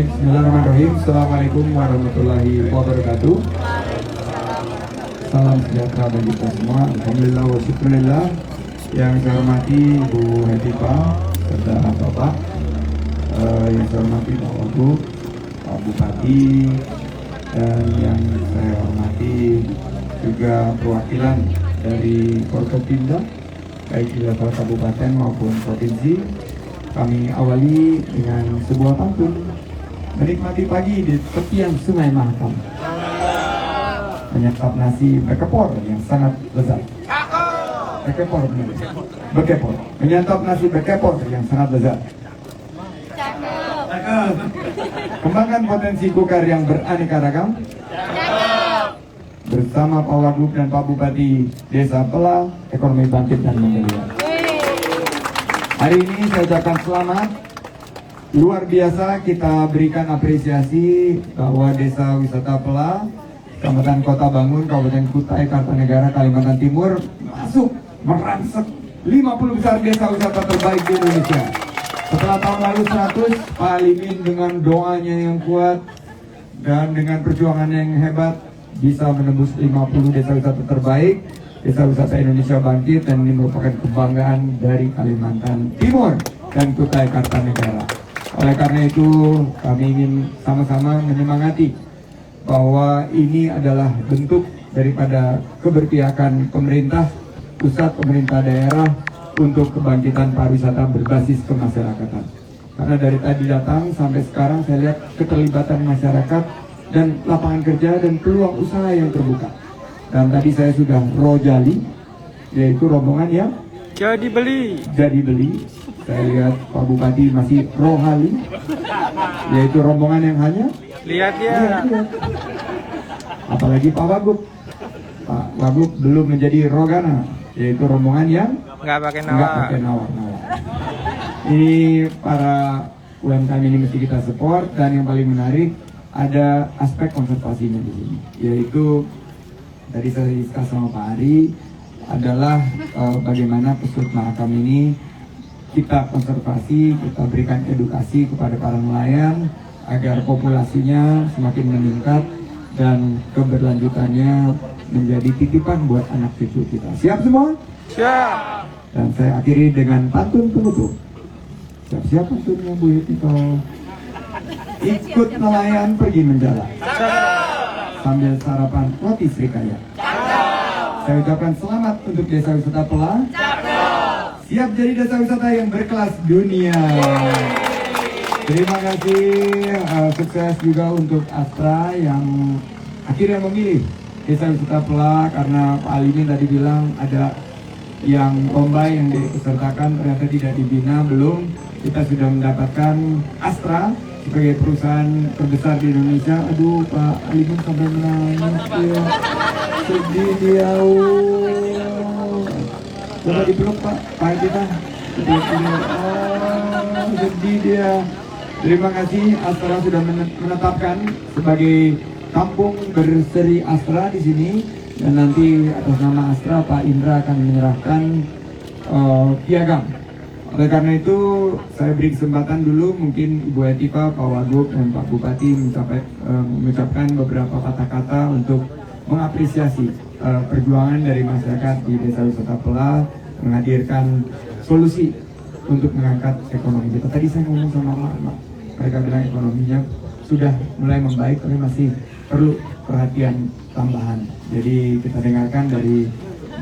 Baik, bismillahirrahmanirrahim. Assalamualaikum warahmatullahi wabarakatuh. Salam sejahtera bagi kita semua. Alhamdulillah wa syukurillah. Yang saya hormati Bu Hetipa serta Bapak, yang saya hormati Pak Wagub, Pak Bupati, dan yang saya hormati juga perwakilan dari Forkopimda, baik di level kabupaten maupun provinsi. Kami awali dengan sebuah pantun, menikmati pagi di tepian Sungai Mahakam, menyantap nasi bekepor yang sangat lezat. Bekepor, bekepor, menyantap nasi bekepor yang sangat lezat. Kembangkan potensi Gukar yang beraneka ragam. Bersama Pak Wagub dan Pak Bupati Desa Pela, ekonomi bangkit dan menggeliat. Hari ini saya ucapkan selamat. Luar biasa kita berikan apresiasi bahwa Desa Wisata Pela, Kecamatan Kota Bangun, Kabupaten Kutai Kartanegara, Kalimantan Timur masuk merangsek 50 besar desa wisata terbaik di Indonesia. Setelah tahun lalu 100, Pak Alimin dengan doanya yang kuat dan dengan perjuangan yang hebat bisa menembus 50 desa wisata terbaik. Desa wisata Indonesia bangkit, dan ini merupakan kebanggaan dari Kalimantan Timur dan Kutai Kartanegara. Oleh karena itu kami ingin sama-sama menyemangati bahwa ini adalah bentuk daripada keberpihakan pemerintah pusat, pemerintah daerah untuk kebangkitan pariwisata berbasis kemasyarakatan. Karena dari tadi datang sampai sekarang saya lihat keterlibatan masyarakat dan lapangan kerja dan peluang usaha yang terbuka. Dan tadi saya sudah rojali, yaitu rombongan yang jadi beli. Saya lihat Pak Bupati masih rohali, yaitu rombongan yang hanya lihat ya. Apalagi Pak Wagub. Pak Wagub belum menjadi rogana, yaitu rombongan yang nggak pakai nawar. Ini para UMKM ini mesti kita support, dan yang paling menarik ada aspek konservasinya di sini, yaitu tadi saya diskus sama Pak Ari adalah bagaimana Pusat Mahakam ini kita konservasi, kita berikan edukasi kepada para nelayan agar populasinya semakin meningkat dan keberlanjutannya menjadi titipan buat anak cucu kita. Siap semua? Siap. Dan saya akhiri dengan pantun penutup. Siap-siap pantunnya Bu Yetiko. Ikut nelayan pergi menjala, sambil sarapan roti Srikaya. Saya ucapkan selamat untuk Desa Wisata Pela. Siap jadi desa wisata yang berkelas dunia. Terima kasih, sukses juga untuk Astra yang akhirnya memilih Desa Wisata Pela, karena Pak Alimin tadi bilang ada yang lomba yang dipesertakan ternyata tidak dibina, belum. Kita sudah mendapatkan Astra sebagai perusahaan terbesar di Indonesia. Aduh, Pak Alimin sampai menangis ya. Sedih dia. Coba dipeluk Pak kita. Sedih dia. Terima kasih, Astra sudah menetapkan sebagai kampung berseri Astra di sini, dan nanti atas nama Astra Pak Indra akan menyerahkan piagam. Oleh karena itu saya beri kesempatan dulu, mungkin Ibu Hetipa, Pak Wagub, dan Pak Bupati mengucapkan beberapa kata-kata untuk mengapresiasi perjuangan dari masyarakat di Desa Wisata Pela menghadirkan solusi untuk mengangkat ekonomi kita. Tadi saya ngomong sama Mak, mereka bilang ekonominya sudah mulai membaik, tapi masih perlu perhatian tambahan. Jadi kita dengarkan dari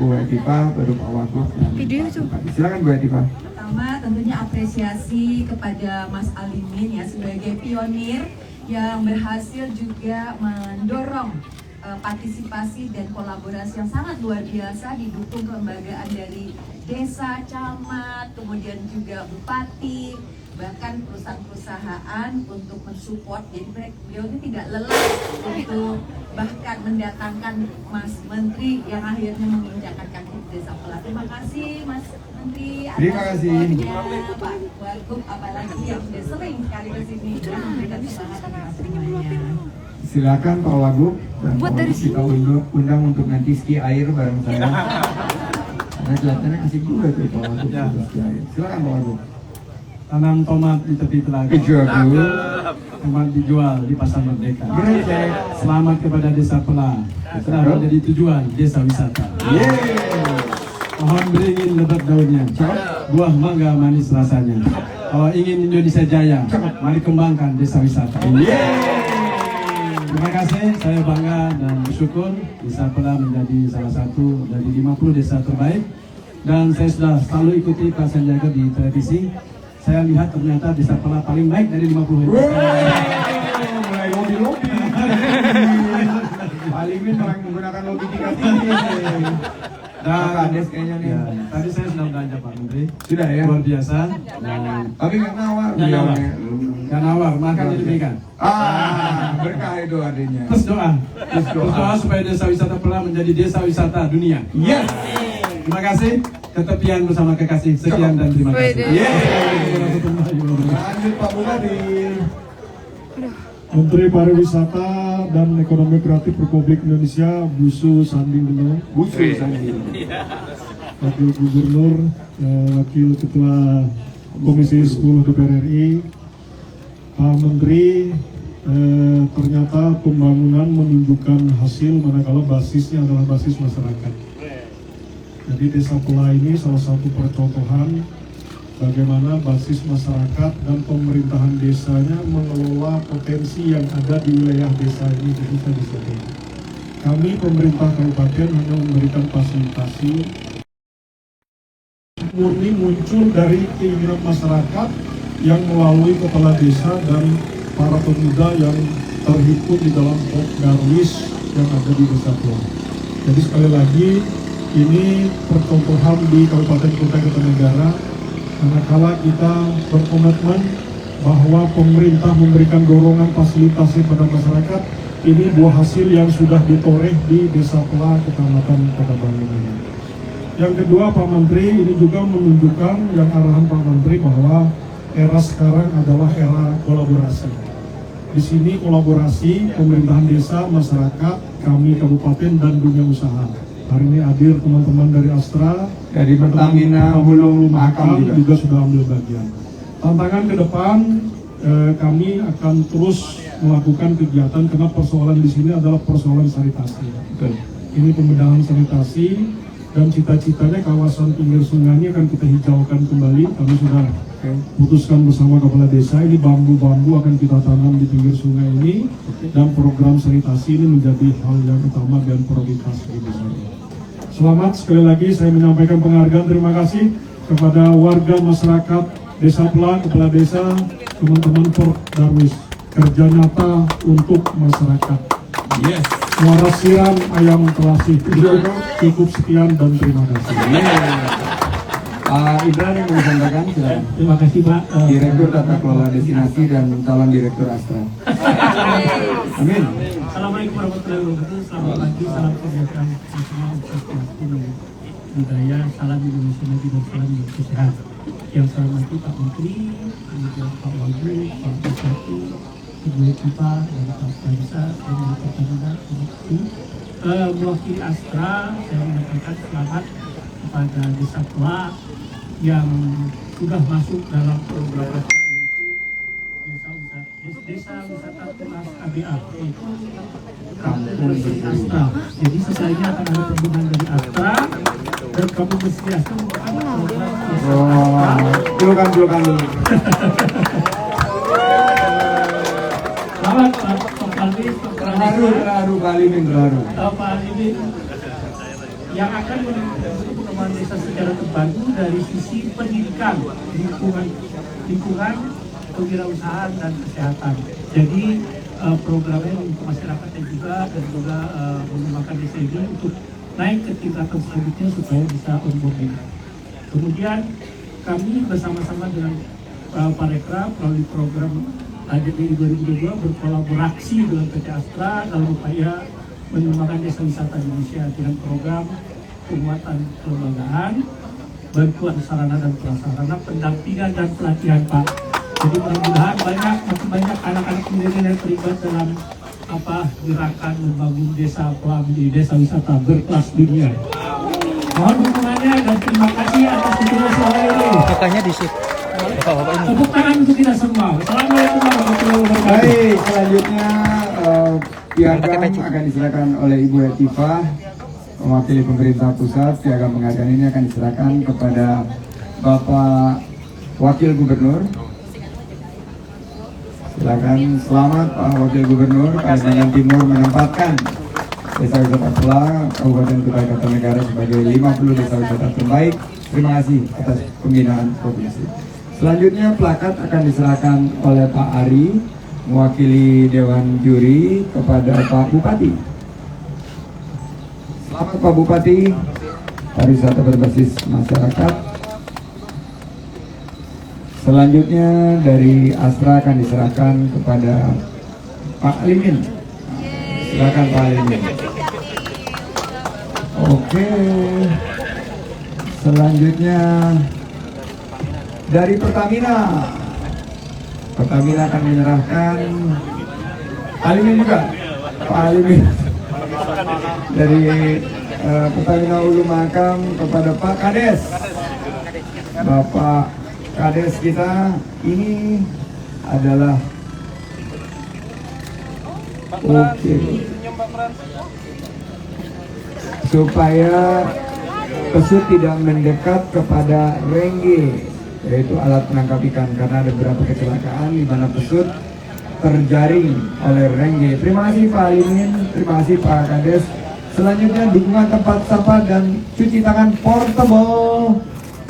Bu Hetipa, baru Pak Wagub, dan Pak Bupati. Silakan Bu Hetipa. Pertama tentunya apresiasi kepada Mas Alimin ya sebagai pionir yang berhasil juga mendorong partisipasi dan kolaborasi yang sangat luar biasa, didukung kelembagaan dari desa, camat, kemudian juga bupati, bahkan perusahaan-perusahaan untuk mensupport. Jadi beliau ini tidak lelah untuk bahkan mendatangkan Mas Menteri yang akhirnya menginjakkan kaki di Desa Pela. Terima kasih Mas Menteri Terima atas kasih. supportnya, Pak Wagub apalagi yang sudah sering sekali ke sini memberikan semangat semuanya. Silakan Pak Wagub, dan Pak Wagub kita undang untuk nanti ski air bareng saya. Karena kelihatannya asik juga tuh Pak Wagub ski air. Silakan Pak Wagub. tanam tomat di tepi telaga. Dijual dulu. Tomat dijual di Pasar Merdeka. Gereja. Selamat kepada Desa Pela. Telah menjadi tujuan desa wisata. Pohon beringin lebat daunnya, buah mangga manis rasanya. Kalau ingin Indonesia jaya, mari kembangkan desa wisata. Terima kasih, saya bangga dan bersyukur Desa Pela menjadi salah satu dari 50 desa terbaik. Dan saya sudah selalu ikuti Pak Sandiaga di televisi. Saya lihat ternyata Desa Pela paling baik dari 50 desa. Mulai lobby-lobby. Alimin orang menggunakan lobby tingkat tinggi. Dan Kades kayaknya nih. ya, tadi saya sudah belanja Pak Menteri. Sudah ya? Luar biasa. Dan Tapi nggak nawar. Nggak nawar. Bilangnya. kan awal makan jadi ikan. Berkah itu adanya. Terus doa. Terus doa supaya desa wisata Pela menjadi desa wisata dunia. Yes. Terima kasih. Ketepian bersama kekasih. Sekian dan terima kasih. Lanjut Pak Bupati. Menteri Pariwisata dan Ekonomi Kreatif Republik Indonesia Busu Sandi Uno, Busu Sandi. Wakil Gubernur, Wakil Ketua Komisi 10 DPR RI, Pak Menteri, ternyata pembangunan menunjukkan hasil manakala basisnya adalah basis masyarakat. Jadi Desa Pela ini salah satu percontohan bagaimana basis masyarakat dan pemerintahan desanya mengelola potensi yang ada di wilayah desa ini, khususnya di sini. Kami pemerintah kabupaten hanya memberikan fasilitasi murni muncul dari keinginan masyarakat yang melalui kepala desa dan para pemuda yang terhimpun di dalam Darwis yang ada di Desa Pela. Jadi sekali lagi ini percontohan di Kabupaten Kota Kertanegara. Manakala kita berkomitmen bahwa pemerintah memberikan dorongan fasilitasi pada masyarakat, ini buah hasil yang sudah ditoreh di Desa Pela, Kecamatan Kota Bandung ini. Yang kedua, Pak Menteri, ini juga menunjukkan yang arahan Pak Menteri bahwa era sekarang adalah era kolaborasi. Di sini kolaborasi pemerintahan desa, masyarakat, kami kabupaten dan dunia usaha. Hari ini hadir teman-teman dari Astra, Dari Pertamina, Hulu, Mahakam juga sudah ambil bagian. Tantangan ke depan, kami akan terus melakukan kegiatan karena persoalan di sini adalah persoalan sanitasi. Betul. Ini pembedahan sanitasi dan cita-citanya kawasan pinggir sungai ini akan kita hijaukan kembali. Kami sudah putuskan bersama kepala desa, ini bambu-bambu akan kita tanam di pinggir sungai ini, dan program sanitasi ini menjadi hal yang utama dan prioritas di desa ini. Selamat, sekali lagi saya menyampaikan penghargaan, terima kasih kepada warga masyarakat Desa Pela, kepala desa, teman-teman Port Darwis, kerja nyata untuk masyarakat. Yes. Muara siram ayam telasih. Cukup sekian dan terima kasih. Ibrahim yang mau disampaikan, silakan. Terima kasih Pak. Direktur Tata Kelola Destinasi dan calon Direktur Astra. Amin. Assalamualaikum warahmatullahi wabarakatuh. Selamat pagi, salam sejahtera untuk semua umat budaya, salam Indonesia Maju dan salam Indonesia Sehat. Yang saya hormati Pak Menteri, kemudian Pak Wagub, Pak Bupati, Ibu Ekipa, dan Pak Pradisa, dan Ibu Pertamina, mewakili Astra, saya menyampaikan selamat kepada Desa Pela yang sudah masuk dalam program Desa Wisata Tunas KBA, yaitu Kampung Astra. Jadi sesudahnya akan ada pembunuhan dari Astra dan Kampung Bersih Astra merupakan program Pelukan dulu. Selamat Pak Alvin, Terharu, Pak Alimin terharu. Pak Alvin yang akan menentukan pengembangan desa secara terpadu dari sisi pendidikan, lingkungan, kewirausahaan dan kesehatan. Jadi programnya untuk masyarakat dan juga mengembangkan desa ini untuk naik ke tingkatan selanjutnya supaya bisa onboarding. Kemudian kami bersama-sama dengan Parekraf melalui program ADBI 2022 berkolaborasi dengan PT Astra dalam upaya mengembangkan desa wisata Indonesia dengan program penguatan kelembagaan, bantuan sarana dan prasarana, pendampingan dan pelatihan Pak. Jadi mudah-mudahan makin banyak anak-anak milenial yang terlibat dalam gerakan membangun Desa Pela menjadi desa wisata berkelas dunia. Mohon dukungannya dan terima kasih atas dukungan selama ini. Kakaknya di situ. Bapak ini. Tepuk tangan untuk kita semua. Assalamualaikum warahmatullahi wabarakatuh. Baik, selanjutnya piagam akan diserahkan oleh Ibu Hetifah, mewakili pemerintah pusat. Piagam penghargaan ini akan diserahkan kepada Bapak Wakil Gubernur. Silakan. Selamat Pak Wakil Gubernur. Kalimantan Timur menempatkan Desa Wisata Pela, Kabupaten Kutai Kartanegara sebagai 50 desa wisata terbaik. Terima kasih atas pembinaan provinsi. Selanjutnya plakat akan diserahkan oleh Pak Ari, mewakili Dewan Juri, kepada Pak Bupati. Selamat Pak Bupati, pariwisata berbasis masyarakat. Selanjutnya dari Astra akan diserahkan kepada Pak Alimin. Silakan Pak Alimin. Oke. Selanjutnya dari Pertamina. Pertamina akan menyerahkan Alimin juga. Pak Alimin. Dari Pertamina Ulu Makam kepada Pak Kades. Bapak Kades kita ini adalah supaya pesut tidak mendekat kepada rengge, yaitu alat penangkap ikan, karena ada beberapa kecelakaan di mana pesut terjaring oleh rengge. Terima kasih Pak Alimin, terima kasih Pak Kades. Selanjutnya dukungan tempat sampah dan cuci tangan portable.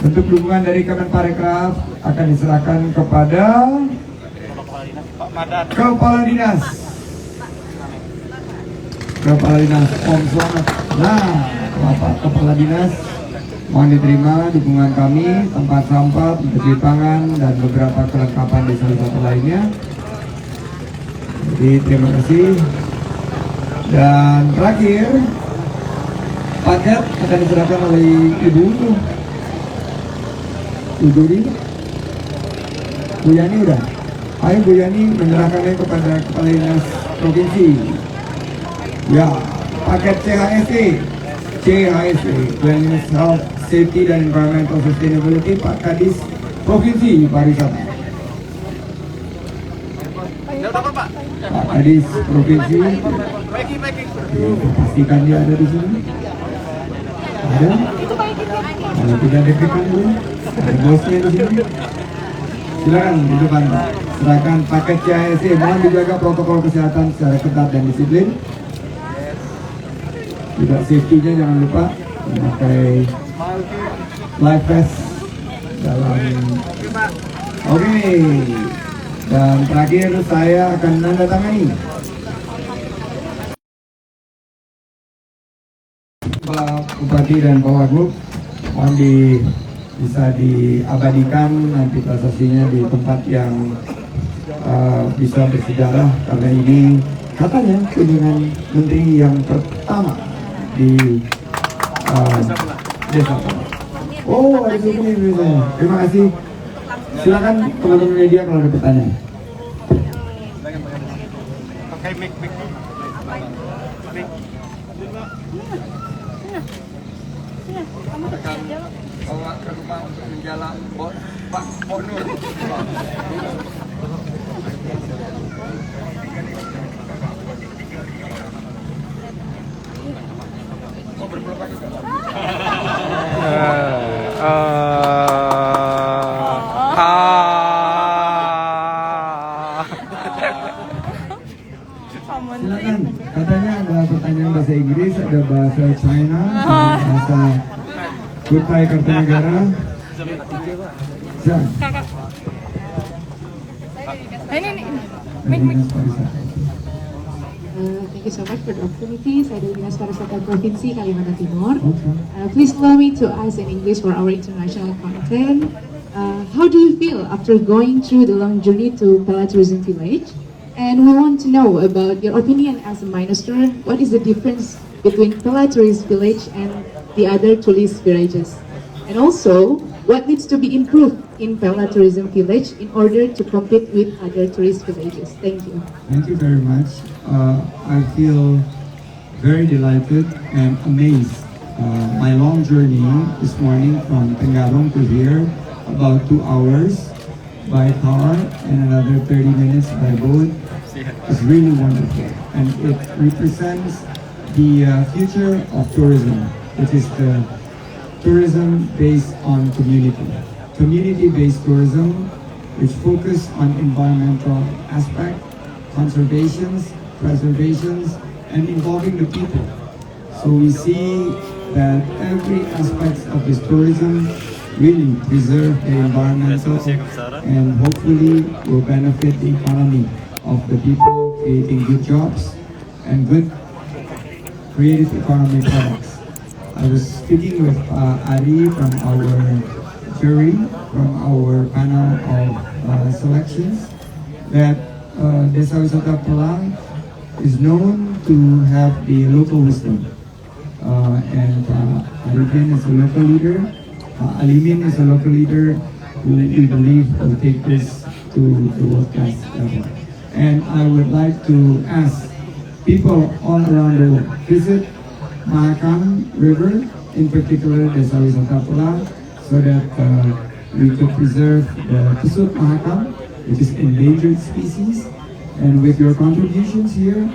Untuk dukungan dari Kemenparekraf akan diserahkan kepada Kepala Dinas. Kepala Dinas Om Selamat. Nah, Bapak Kepala Dinas, mohon diterima dukungan kami, tempat sampah, cuci tangan, dan beberapa kelengkapan desa wisata lainnya. Jadi terima kasih. Dan terakhir, paket akan diserahkan oleh Ibu Duri. Bu Yani udah. Ayo Bu Yani menyerahkannya kepada Kepala Dinas Provinsi. Ya, paket CHSE, Cleanliness, Health, Safety, dan Environmental Sustainability, Pak Kadis Provinsi Pariwisata. Pak Kadis Provinsi, pastikan dia ada di sini. Ada? Kalau tidak deg-degan dulu, ada bosnya di sini. Silakan di depan Pak. Serahkan paket CHSE. Mohon dijaga protokol kesehatan secara ketat dan disiplin. Juga safety-nya jangan lupa memakai life vest dalam. Oke. Dan terakhir saya akan menandatangani Pak Bupati dan Pak Wagub. Mohon bisa diabadikan nanti prasasinya di tempat yang bisa bersejarah, karena ini katanya kunjungan menteri yang pertama di desa. Oh, ada souvenir misalnya. Terima kasih. Silakan teman-teman media kalau ada pertanyaan. Bawa ke rumah untuk menjalan Pak Nur. Silakan, katanya ada pertanyaan bahasa Inggris, ada bahasa China, ada bahasa Kutai Kartanegara. Kakak. Thank you so much for the opportunity. Saya dari Dinas Pariwisata Provinsi Kalimantan Timur. Please allow me to ask in English for our international content. How do you feel after going through the long journey to Pela Tourism Village? And we want to know about your opinion as a minister. What is the difference between Pela Tourist Village and the other tourist villages? And also, what needs to be improved in Pela Tourism Village in order to compete with other tourist villages? Thank you. Thank you very much. I feel very delighted and amazed. My long journey this morning from Tenggarong to here, about 2 hours. by car and another 30 minutes by boat is really wonderful. And it represents the future of tourism, which is the tourism based on community. Community-based tourism, which focus on environmental aspect, conservations, preservations, and involving the people. So we see that every aspect of this tourism really preserve the environmental and hopefully will benefit the economy of the people, creating good jobs and good creative economy products. I was speaking with Ari from our jury, from our panel of selections, that Desa Wisata Pelang is known to have the local wisdom. And Arifin is a local leader, Alimin is a local leader who we believe will take this to the world-class level. And I would like to ask people all around the world, visit Mahakam River, in particular Desa Wisata Pelang, so that we could preserve the Tusuk Mahakam, which is endangered species. And with your contributions here,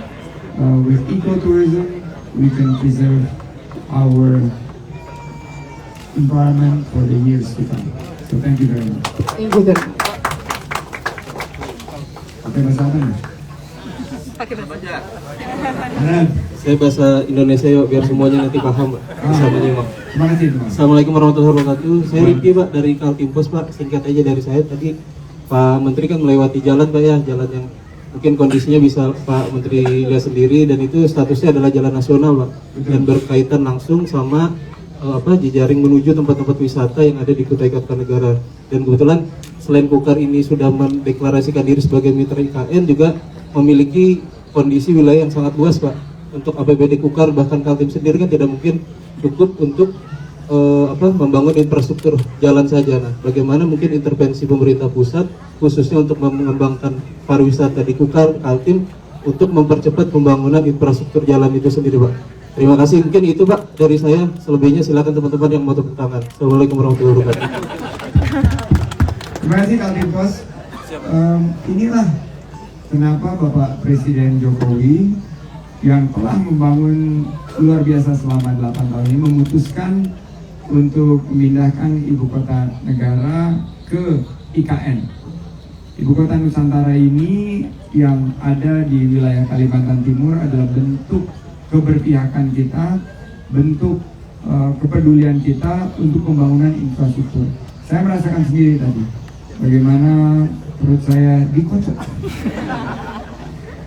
with ecotourism, we can preserve our environment for the years to come. So thank you very much. Thank you very much. Pakai bahasa apa nih? Saya bahasa Indonesia yuk, biar semuanya nanti paham, Pak. Bisa menyimak. Terima kasih, Mas. Assalamualaikum warahmatullahi wabarakatuh. Saya Rifki, Pak, dari Kaltimpus, Pak. Singkat aja dari saya. Tadi Pak Menteri kan melewati jalan, Pak, ya, jalan yang mungkin kondisinya bisa Pak Menteri lihat sendiri, dan itu statusnya adalah jalan nasional, Pak, dan berkaitan langsung sama jejaring menuju tempat-tempat wisata yang ada di Kutai Kartanegara. Dan kebetulan selain Kukar ini sudah mendeklarasikan diri sebagai mitra IKN, juga memiliki kondisi wilayah yang sangat luas, Pak. Untuk APBD Kukar bahkan Kaltim sendiri kan tidak mungkin cukup untuk membangun infrastruktur jalan saja. Nah, bagaimana mungkin intervensi pemerintah pusat khususnya untuk mengembangkan pariwisata di Kukar, Kaltim, untuk mempercepat pembangunan infrastruktur jalan itu sendiri, Pak. Terima kasih. Mungkin itu, Pak, dari saya. Selebihnya silakan teman-teman yang mau tepuk tangan. Assalamualaikum warahmatullahi wabarakatuh. Terima kasih Kaltimpos. Inilah kenapa Bapak Presiden Jokowi yang telah membangun luar biasa selama 8 tahun ini memutuskan untuk memindahkan ibu kota negara ke IKN. Ibu kota Nusantara ini yang ada di wilayah Kalimantan Timur adalah bentuk keberpihakan kita, bentuk kepedulian kita untuk pembangunan infrastruktur. Saya merasakan sendiri tadi bagaimana perut saya dikocok.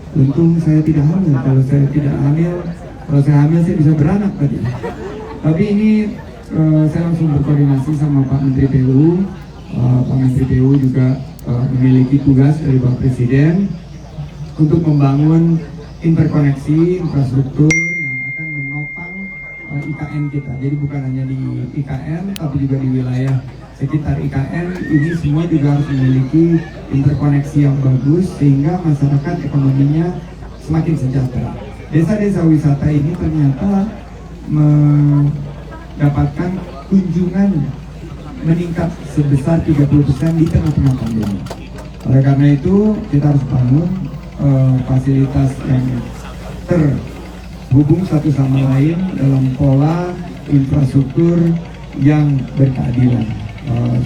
Untung saya tidak hamil. Kalau saya tidak hamil, kalau saya hamil saya bisa beranak tadi. Tapi ini saya langsung berkoordinasi sama Pak Menteri PU. Pak Menteri PU juga memiliki tugas dari Pak Presiden untuk membangun interkoneksi infrastruktur yang akan menopang IKN kita. Jadi bukan hanya di IKN, tapi juga di wilayah sekitar IKN ini semua juga harus memiliki interkoneksi yang bagus sehingga masyarakat ekonominya semakin sejahtera. Desa-desa wisata ini ternyata mendapatkan kunjungan meningkat sebesar 30% di tengah-tengah pandemi. Oleh karena itu kita harus bangun fasilitas yang terhubung satu sama lain dalam pola infrastruktur yang berkeadilan.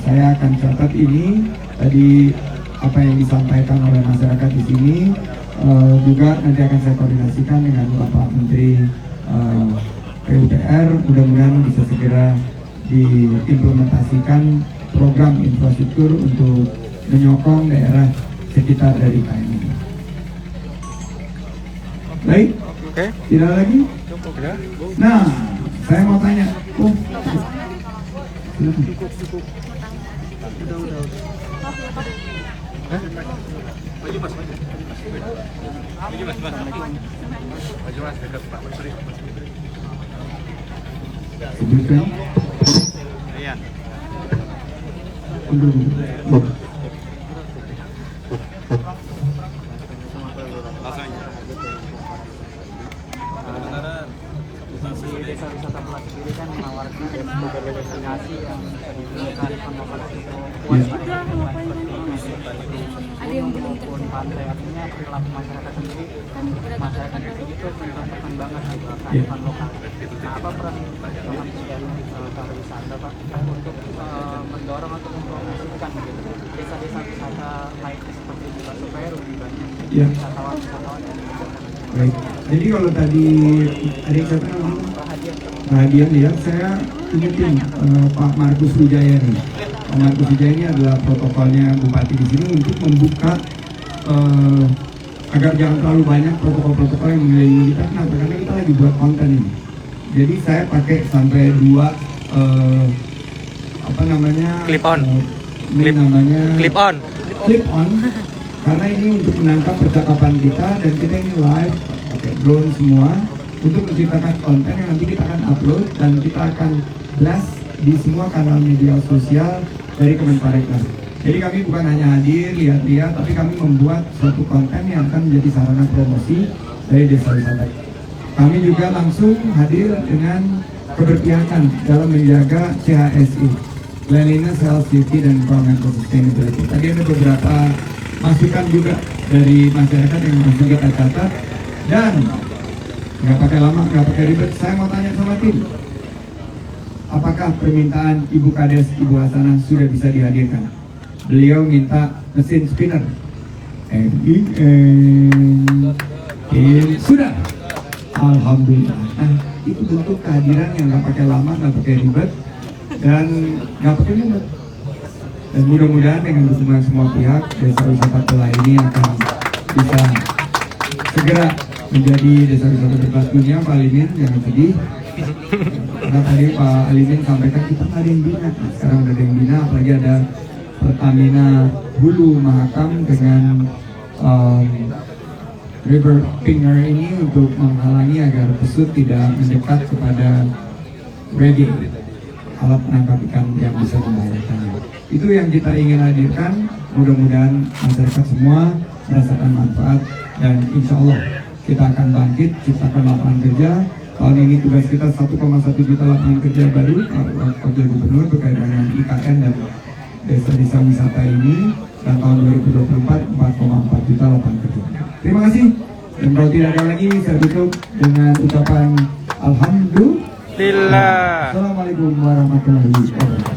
Saya akan catat ini tadi apa yang disampaikan oleh masyarakat di sini, juga nanti akan saya koordinasikan dengan Bapak Menteri PUPR. Mudah-mudahan bisa segera diimplementasikan program infrastruktur untuk menyokong daerah sekitar dari IKN ini. Baik, tidak lagi. Nah, saya mau tanya. Sebutkan. Desa Wisata Pelang sendiri kan menawarkan beberapa destinasi yang kearifan lokal itu kuat seperti maupun pantai, artinya perilaku masyarakat sendiri kan masyarakat di sini tuh merasakan banget gitu kearifan lokal. Nah, apa peran Kementerian Pariwisata Pak untuk mendorong atau mempromosikan gitu desa-desa wisata lainnya seperti ini Pak, supaya lebih banyak wisatawan yang Baik. Jadi kalau tadi ada yang siapa namanya? Hadian ya, saya ingetin Pak Markus Wijaya nih. Pak Markus Wijaya ini adalah protokolnya Bupati di sini untuk membuka agar jangan terlalu banyak protokol-protokol yang mengelilingi kita. Kenapa? Karena kita lagi buat konten ini. Jadi saya pakai sampai 2 apa namanya? Clip on. Clip on. Karena ini untuk menangkap percakapan kita dan kita ini live pakai drone semua untuk menciptakan konten yang nanti kita akan upload dan kita akan blast di semua kanal media sosial dari Kemenparekraf. Jadi kami bukan hanya hadir, lihat-lihat, tapi kami membuat suatu konten yang akan menjadi sarana promosi dari desa wisata. Kami juga langsung hadir dengan keberpihakan dalam menjaga CHSI, Cleanliness, Health, Safety, dan Environmental Sustainability. Tadi ada beberapa masukan juga dari masyarakat yang langsung kita catat, dan nggak pakai lama, nggak pakai ribet. Saya mau tanya sama tim, apakah permintaan Ibu Kades, Ibu Hasanah sudah bisa dihadirkan? Beliau minta mesin spinner. Sudah. Alhamdulillah. Nah, itu bentuk kehadiran yang nggak pakai lama, nggak pakai ribet, dan nggak pakai mumet. Dan mudah-mudahan dengan dukungan semua pihak, desa wisata Pela ini akan bisa segera menjadi desa wisata berkelas dunia. Pak Alimin, jangan sedih. Karena tadi Pak Alimin sampaikan kita nggak ada yang bina. Nah, sekarang udah ada yang bina, apalagi ada Pertamina Hulu Mahakam dengan River Pinger ini untuk menghalangi agar pesut tidak mendekat kepada reggae, alat penangkap ikan yang bisa membahayakan. Itu yang kita ingin hadirkan. Mudah-mudahan masyarakat semua merasakan manfaat dan insya Allah kita akan bangkit, ciptakan lapangan kerja. Tahun ini tugas kita 1,1 juta lapangan kerja baru Wakil Gubernur berkaitan dengan IKN dan desa-desa wisata ini, dan tahun 2024 4,4 juta lapangan kerja. Terima kasih. Dan kalau tidak ada lagi, saya tutup dengan ucapan Alhamdulillah. Lillah. Assalamualaikum warahmatullahi wabarakatuh.